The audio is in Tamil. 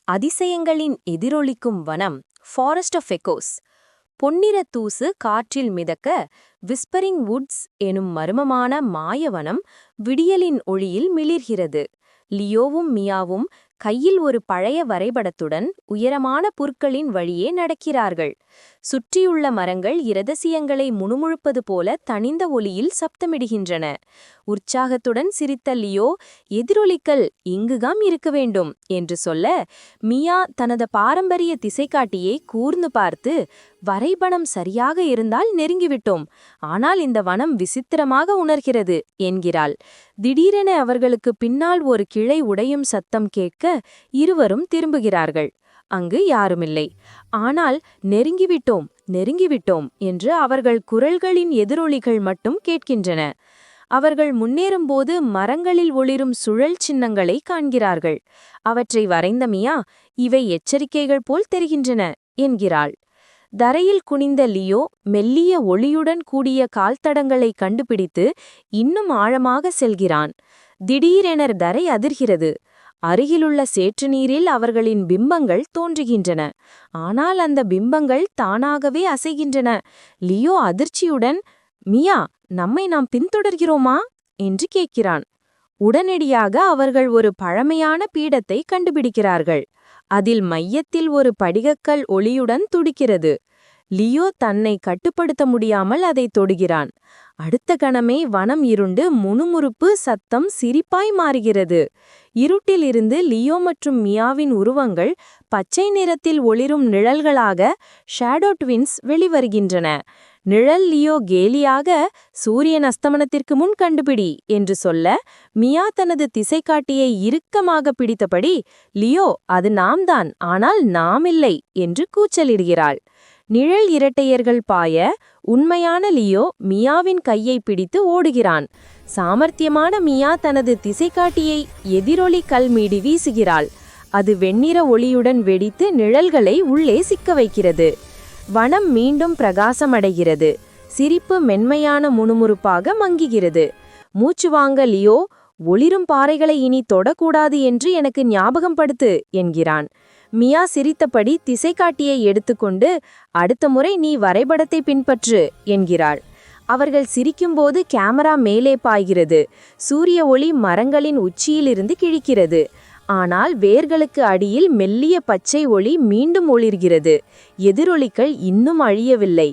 அதிசயங்களின் எதிரொலிக்கும் வனம் ஃபாரஸ்ட் ஆஃப் எக்கோஸ். பொன்னிற தூசு காற்றில் மிதக்க விஸ்பரிங் வுட்ஸ் எனும் மர்மமான மாயவனம் விடியலின் ஒளியில் மிளிர்கிறது. லியோவும் மியாவும் கையில் ஒரு பழைய வரைபடத்துடன் உயரமான புற்களின் வழியே நடக்கிறார்கள். சுற்றியுள்ள மரங்கள் இரகசியங்களை முணுமுணுப்பது போல தணிந்த ஒலியில் சப்தமிடுகின்றன. உற்சாகத்துடன் சிரித்த லியோ, எதிரொலிக்கல் இங்குதான் இருக்க வேண்டும் என்று சொல்ல, மியா தனது பாரம்பரிய திசைகாட்டியை கூர்ந்து பார்த்து, வரைபடம் சரியாக இருந்தால் நெருங்கிவிட்டோம், ஆனால் இந்த வனம் விசித்திரமாக உணர்கிறது என்கிறாள். திடீரென அவர்களுக்கு பின்னால் ஒரு கிளை உடையும் சத்தம் கேட்க இருவரும் திரும்புகிறார்கள். அங்கு யாருமில்லை. ஆனால் நெருங்கிவிட்டோம் நெருங்கிவிட்டோம் என்று அவர்கள் குரல்களின் எதிரொலிகள் மட்டும் கேட்கின்றன. அவர்கள் முன்னேறும்போது மரங்களில் ஒளிரும் சுழல் சின்னங்களை காண்கிறார்கள். அவற்றை வரைந்த மியா, இவை எச்சரிக்கைகள் போல் தெரிகின்றன என்கிறாள். தரையில் குனிந்த லியோ மெல்லிய ஒளியுடன் கூடிய கால்தடங்களை கண்டுபிடித்து இன்னும் ஆழமாக செல்கிறான். திடீரென தரை அதிர்கிறது. அருகிலுள்ள சேற்று நீரில் அவர்களின் பிம்பங்கள் தோன்றுகின்றன. ஆனால் அந்த பிம்பங்கள் தானாகவே அசைகின்றன. லியோ அதிர்ச்சியுடன், மியா, நம்மை நாம் பின்தொடர்கிறோமா என்று கேட்கிறான். உடனடியாக அவர்கள் ஒரு பழமையான பீடத்தை கண்டுபிடிக்கிறார்கள். அதில் மையத்தில் ஒரு படிகக்கல் ஒளியுடன் துடிக்கிறது. லியோ தன்னை கட்டுப்படுத்த முடியாமல் அதை தொடுகிறான். அடுத்த கணமே வனம் இருண்டு முணுமுறுப்பு சத்தம் சிரிப்பாய் மாறுகிறது. இருட்டிலிருந்து லியோ மற்றும் மியாவின் உருவங்கள் பச்சை நிறத்தில் ஒளிரும் நிழல்களாக ஷேடோ ட்வின்ஸ் வெளிவருகின்றன. நிழல் லியோ கேலியாக, சூரியன் அஸ்தமனத்திற்கு முன் கண்டுபிடி என்று சொல்ல, மியா தனது திசைகாட்டியை இறுக்கமாக பிடித்தபடி, லியோ, அது நாம்தான், ஆனால் நாமில்லை என்று கூச்சலிடுகிறாள். நிழல் இரட்டையர்கள் பாய, உண்மையான லியோ மியாவின் கையை பிடித்து ஓடுகிறான். சாமர்த்தியமான மியா தனது திசைகாட்டியை எதிரொலி கல் மீது வீசுகிறாள். அது வெண்ணிற ஒளியுடன் வெடித்து நிழல்களை உள்ளே சிக்க வைக்கிறது. வனம் மீண்டும் பிரகாசமடைகிறது. சிரிப்பு மென்மையான முணுமுறுப்பாக மங்குகிறது. மூச்சு வாங்க லியோ, ஒளிரும் பாறைகளை இனி தொடக்கூடாது என்று எனக்கு ஞாபகம் படுத்து என்கிறான். மியா சிரித்தபடி திசைகாட்டியை எடுத்துக்கொண்டு, அடுத்த முறை நீ வரைபடத்தை பின்பற்று என்கிறாள். அவர்கள் சிரிக்கும்போது கேமரா மேலே பாய்கிறது. சூரிய ஒளி மரங்களின் உச்சியிலிருந்து கிழிக்கிறது. ஆனால் வேர்களுக்கு அடியில் மெல்லிய பச்சை ஒளி மீண்டும் ஒளிர்கிறது. எதிரொலிகள் இன்னும் அழியவில்லை.